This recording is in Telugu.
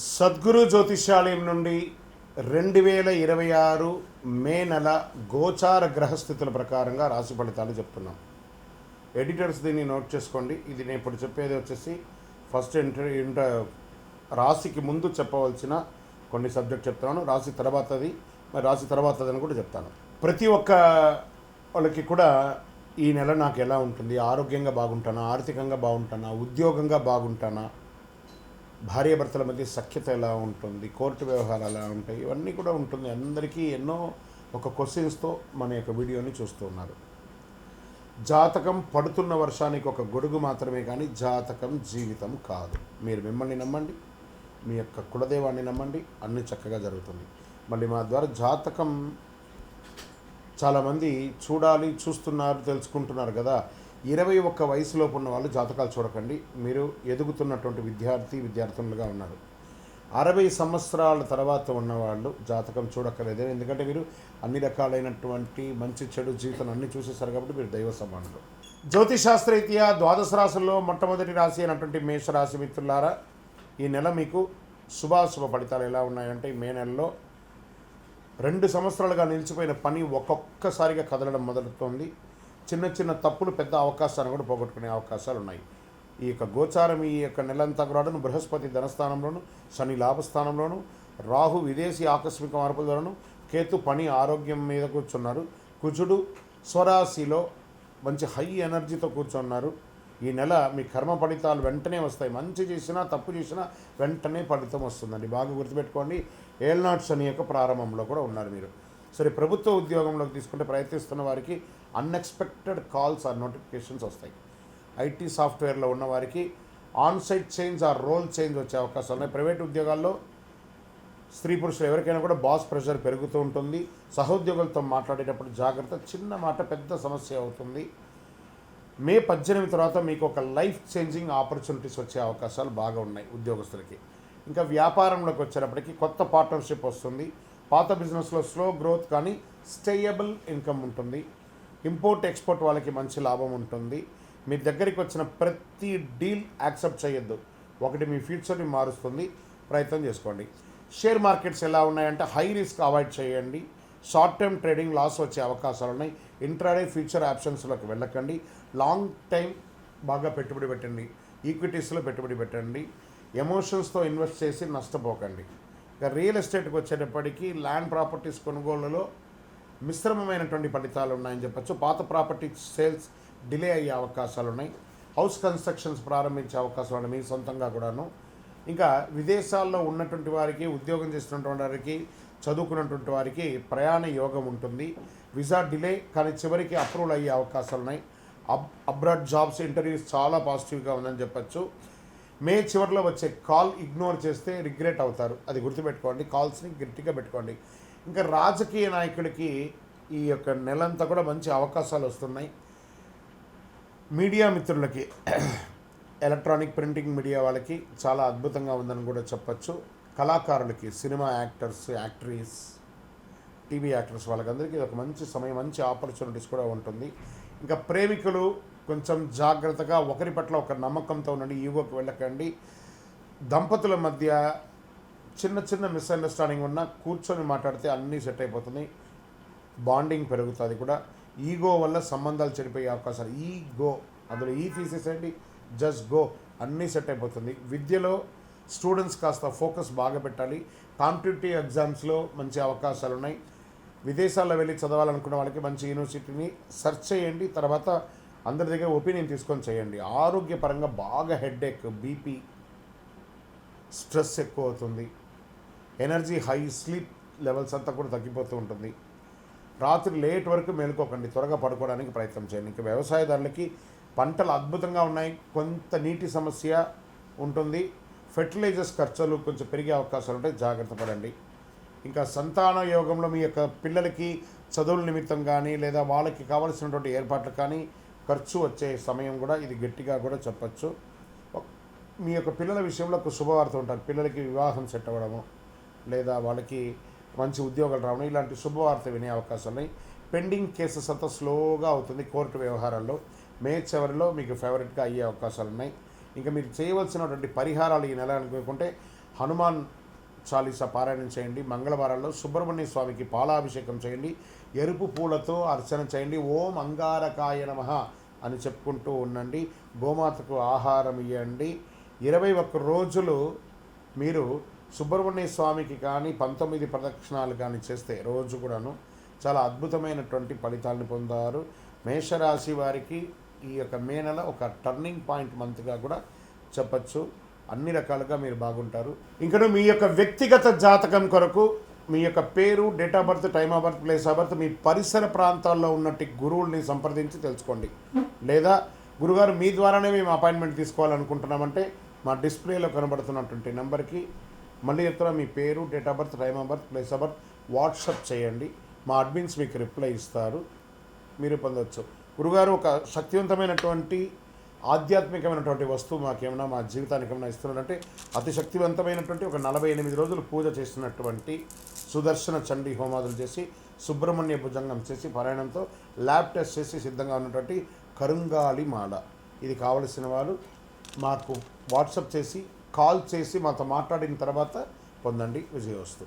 సద్గురు జ్యోతిష్యాలయం నుండి 2026 మే నెల గోచార గ్రహస్థితుల ప్రకారంగా రాశి ఫలితాలు చెప్తున్నాం. ఎడిటర్స్ దీన్ని నోట్ చేసుకోండి. ఇది నేను ఇప్పుడు చెప్పేది వచ్చేసి ఫస్ట్ రాశికి ముందు చెప్పవలసిన కొన్ని సబ్జెక్ట్ చెప్తున్నాను. రాశి తర్వాతది, మరి రాశి తర్వాతదని కూడా చెప్తాను. ప్రతి ఒక్క వాళ్ళకి కూడా ఈ నెల నాకు ఎలా ఉంటుంది, ఆరోగ్యంగా బాగుంటానా, ఆర్థికంగా బాగుంటానా, ఉద్యోగంగా బాగుంటానా, భార్యాభర్తల మధ్య సఖ్యత ఎలా ఉంటుంది, కోర్టు వ్యవహారాలు ఎలా ఉంటాయి, ఇవన్నీ కూడా ఉంటుంది. అందరికీ ఎన్నో ఒక క్వశ్చన్స్తో మన యొక్క వీడియోని చూస్తూ ఉన్నారు. జాతకం పడుతున్న వర్షానికి ఒక గొడుగు మాత్రమే, కానీ జాతకం జీవితం కాదు. మీరు మిమ్మల్ని నమ్మండి, మీ యొక్క కులదేవాన్ని నమ్మండి, అన్నీ చక్కగా జరుగుతుంది. మళ్ళీ మా ద్వారా జాతకం చాలామంది చూస్తున్నారు, తెలుసుకుంటున్నారు కదా. 21 వయసులోపు ఉన్న వాళ్ళు జాతకాలు చూడకండి. మీరు ఎదుగుతున్నటువంటి విద్యార్థులుగా ఉన్నారు. 60 సంవత్సరాల తర్వాత ఉన్నవాళ్ళు జాతకం చూడక్కర్లేదు. ఎందుకంటే మీరు అన్ని రకాలైనటువంటి మంచి చెడు జీవితం అన్నీ చూసేసారు కాబట్టి మీరు దైవ సమానులు. జ్యోతిశాస్త్రరీత్యా ద్వాదశ రాశుల్లో మొట్టమొదటి రాశి అయినటువంటి మేషరాశి మిత్రులారా, ఈ నెల మీకు శుభాశుభ ఫలితాలు ఎలా ఉన్నాయంటే, ఈ మే నెలలో 2 సంవత్సరాలుగా నిలిచిపోయిన పని ఒక్కొక్కసారిగా కదలడం మొదలుతోంది. చిన్న చిన్న తప్పులు పెద్ద అవకాశాన్ని కూడా పోగొట్టుకునే అవకాశాలు ఉన్నాయి. ఈ యొక్క గోచారం ఈ యొక్క నెలంతా కూడా బృహస్పతి ధనస్థానంలోను, శని లాభస్థానంలోను, రాహు విదేశీ ఆకస్మిక మార్పుల ద్వారాను, కేతు పని ఆరోగ్యం మీద కూర్చున్నారు, కుజుడు స్వరాశిలో మంచి హై ఎనర్జీతో కూర్చున్నారు. ఈ నెల మీ కర్మ ఫలితాలు వెంటనే వస్తాయి. మంచి చేసినా తప్పు చేసినా వెంటనే ఫలితం వస్తుందండి. బాగా గుర్తుపెట్టుకోండి. ఏల్నాడు శని యొక్క ప్రారంభంలో కూడా ఉన్నారు మీరు. సరే, ప్రభుత్వ ఉద్యోగంలోకి తీసుకుంటే ప్రయత్నిస్తున్న వారికి అన్ఎక్స్పెక్టెడ్ కాల్స్ ఆర్ నోటిఫికేషన్స్ వస్తాయి. ఐటీ సాఫ్ట్వేర్లో ఉన్న వారికి onsite change or role change వచ్చే అవకాశాలు ఉన్నాయి. ప్రైవేట్ ఉద్యోగాల్లో స్త్రీ పురుషులు ఎవరికైనా కూడా బాస్ ప్రెషర్ పెరుగుతూ ఉంటుంది. సహోద్యోగులతో మాట్లాడేటప్పుడు జాగ్రత్త, చిన్న మాట పెద్ద సమస్య అవుతుంది. మే 18 తర్వాత మీకు ఒక లైఫ్ చేంజింగ్ ఆపర్చునిటీస్ వచ్చే అవకాశాలు బాగా ఉన్నాయి ఉద్యోగస్తులకి. ఇంకా వ్యాపారంలోకి వచ్చేటప్పటికి కొత్త పార్ట్నర్షిప్ వస్తుంది. పాత బిజినెస్లో స్లో గ్రోత్ కానీ స్టేయబుల్ ఇన్కమ్ ఉంటుంది. ఇంపోర్ట్ ఎక్స్పోర్ట్ వాళ్ళకి మంచి లాభం ఉంటుంది. మీ దగ్గరికి వచ్చిన ప్రతి డీల్ యాక్సెప్ట్ చేయొద్దు. ఒకటి మీ ఫ్యూచర్ని మారుస్తుంది. ప్రయత్నం చేసుకోండి. షేర్ మార్కెట్స్ ఎలా ఉన్నాయంటే హై రిస్క్ అవాయిడ్ చేయండి. షార్ట్ టర్మ్ ట్రేడింగ్ లాస్ వచ్చే అవకాశాలు ఉన్నాయి. ఇంట్రాడే ఫ్యూచర్ ఆప్షన్స్లోకి వెళ్ళకండి. లాంగ్ టైం బాగా పెట్టుబడి పెట్టండి. ఈక్విటీస్లో పెట్టుబడి పెట్టండి. ఎమోషన్స్తో ఇన్వెస్ట్ చేసి నష్టపోకండి. ఇక రియల్ ఎస్టేట్కి వచ్చేటప్పటికి ల్యాండ్ ప్రాపర్టీస్ కొనుగోళ్లలో మిశ్రమమైనటువంటి ఫలితాలు ఉన్నాయని చెప్పచ్చు. పాత ప్రాపర్టీ సేల్స్ డిలే అయ్యే అవకాశాలు ఉన్నాయి. హౌస్ కన్స్ట్రక్షన్స్ ప్రారంభించే అవకాశాలు ఉన్నాయి మీ సొంతంగా కూడాను. ఇంకా విదేశాల్లో ఉన్నటువంటి వారికి, ఉద్యోగం చేస్తున్నటువంటి వారికి, చదువుకున్నటువంటి వారికి ప్రయాణ యోగం ఉంటుంది. వీసా డిలే కానీ చివరికి అప్రూవల్ అయ్యే అవకాశాలు ఉన్నాయి. అబ్రాడ్ జాబ్స్ ఇంటర్వ్యూస్ చాలా పాజిటివ్గా ఉందని చెప్పచ్చు. మే చివరిలో వచ్చే కాల్ ఇగ్నోర్ చేస్తే రిగ్రెట్ అవుతారు. అది గుర్తుపెట్టుకోండి. కాల్స్ని గట్టిగా పెట్టుకోండి. ఇంకా రాజకీయ నాయకులకి ఈ యొక్క నెలంతా కూడా మంచి అవకాశాలు వస్తున్నాయి. మీడియా మిత్రులకి, ఎలక్ట్రానిక్ ప్రింటింగ్ మీడియా వాళ్ళకి చాలా అద్భుతంగా ఉందని కూడా చెప్పచ్చు. కళాకారులకి, సినిమా యాక్టర్స్, యాక్ట్రీస్, టీవీ యాక్టర్స్ వాళ్ళకందరికీ ఇది ఒక మంచి సమయం, మంచి ఆపర్చునిటీస్ కూడా ఉంటుంది. ఇంకా ప్రేమికులు కొంచెం జాగ్రత్తగా, ఒకరి పట్ల ఒక నమ్మకంతో ఉండండి. ఈగోకి వెళ్ళకండి. దంపతుల మధ్య చిన్న చిన్న మిస్అండర్స్టాండింగ్ ఉన్నా కూర్చొని మాట్లాడితే అన్నీ సెట్ అయిపోతుంది. బాండింగ్ పెరుగుతుంది కూడా. ఈగో వల్ల సంబంధాలు చెడిపోయే అవకాశాలు. ఈగో, అందులో తీసేసేయండి, జస్ట్ గో, అన్నీ సెట్ అయిపోతుంది. విద్యలో స్టూడెంట్స్ కాస్త ఫోకస్ బాగా పెట్టాలి. కాంపిటేటివ్ ఎగ్జామ్స్లో మంచి అవకాశాలు ఉన్నాయి. విదేశాల్లో వెళ్ళి చదవాలనుకున్న వాళ్ళకి మంచి యూనివర్సిటీని సెర్చ్ చేయండి. తర్వాత అందరి దగ్గర ఒపీనియన్ తీసుకొని చేయండి. ఆరోగ్యపరంగా బాగా హెడేక్, బీపీ, స్ట్రెస్ ఎక్కువ అవుతుంది. ఎనర్జీ హై, స్లీప్ లెవెల్స్ అంతా కూడా తగ్గిపోతూ ఉంటుంది. రాత్రి లేట్ వరకు మేలుకోకండి. త్వరగా పడుకోవడానికి ప్రయత్నం చేయండి. ఇంకా వ్యవసాయదారులకి పంటలు అద్భుతంగా ఉన్నాయి. కొంత నీటి సమస్య ఉంటుంది. ఫెర్టిలైజర్స్ ఖర్చులు కొంచెం పెరిగే అవకాశాలు ఉంటాయి. జాగ్రత్త పడండి. ఇంకా సంతాన యోగంలో మీ యొక్క పిల్లలకి చదువుల నిమిత్తం కానీ, లేదా వాళ్ళకి కావాల్సినటువంటి ఏర్పాట్లు కానీ ఖర్చు వచ్చే సమయం కూడా ఇది గట్టిగా కూడా చెప్పచ్చు. మీ యొక్క పిల్లల విషయంలో ఒక శుభవార్త ఉంటారు. పిల్లలకి వివాహం సెట్ అవ్వడము, లేదా వాళ్ళకి మంచి ఉద్యోగాలు రావడం, ఇలాంటి శుభవార్త వినే అవకాశాలు ఉన్నాయి. పెండింగ్ కేసెస్ అంతా స్లోగా అవుతుంది. కోర్టు వ్యవహారాల్లో మే చివరిలో మీకు ఫేవరెట్గా అయ్యే అవకాశాలు ఉన్నాయి. ఇంకా మీరు చేయవలసినటువంటి పరిహారాలు ఈ నెల అనుకుంటే హనుమాన్ చాలీసా పారాయణం చేయండి. మంగళవారాల్లో సుబ్రహ్మణ్య స్వామికి పాలాభిషేకం చేయండి. ఎరుపు పూలతో అర్చన చేయండి. ఓం అంగారకాయ నమః అని చెప్పుకుంటూ ఉండండి. గోమాతకు ఆహారం ఇవ్వండి. 21 రోజులు మీరు సుబ్రహ్మణ్య స్వామికి కానీ 19 ప్రదక్షిణాలు కానీ చేస్తే రోజు కూడాను చాలా అద్భుతమైనటువంటి ఫలితాలను పొందారు. మేషరాశి వారికి ఈ యొక్క మే నెల ఒక టర్నింగ్ పాయింట్ మంత్గా కూడా చెప్పచ్చు. అన్ని రకాలుగా మీరు బాగుంటారు. ఇంకా మీ యొక్క వ్యక్తిగత జాతకం కొరకు మీ యొక్క పేరు, date of birth, time of birth, place of birth, మీ పరిసర ప్రాంతాల్లో ఉన్నట్టు గురువుల్ని సంప్రదించి తెలుసుకోండి. లేదా గురుగారు మీ ద్వారానే మేము అపాయింట్మెంట్ తీసుకోవాలనుకుంటున్నామంటే మా డిస్ప్లేలో కనబడుతున్నటువంటి నెంబర్కి మళ్ళీ చెప్తున్నా, మీ పేరు, date of birth, time of birth, place of birth WhatsApp చేయండి. మా అడ్మిన్స్ మీకు రిప్లై ఇస్తారు, మీరు పొందవచ్చు. గురుగారు ఒక శక్తివంతమైనటువంటి ఆధ్యాత్మికమైనటువంటి వస్తువు మాకేమైనా మా జీవితానికి ఏమైనా ఇస్తున్నారంటే అతి శక్తివంతమైనటువంటి ఒక 48 రోజులు పూజ చేసినటువంటి సుదర్శన చండీ హోమాదులు చేసి సుబ్రహ్మణ్య భుజంగం చేసి పారాయణంతో ల్యాబ్ టెస్ట్ చేసి సిద్ధంగా ఉన్నటువంటి కరుంగాలి మాల. ఇది కావలసిన వాళ్ళు మాకు వాట్సప్ చేసి కాల్ చేసి మాతో మాట్లాడిన తర్వాత పొందండి. విజయోస్తు.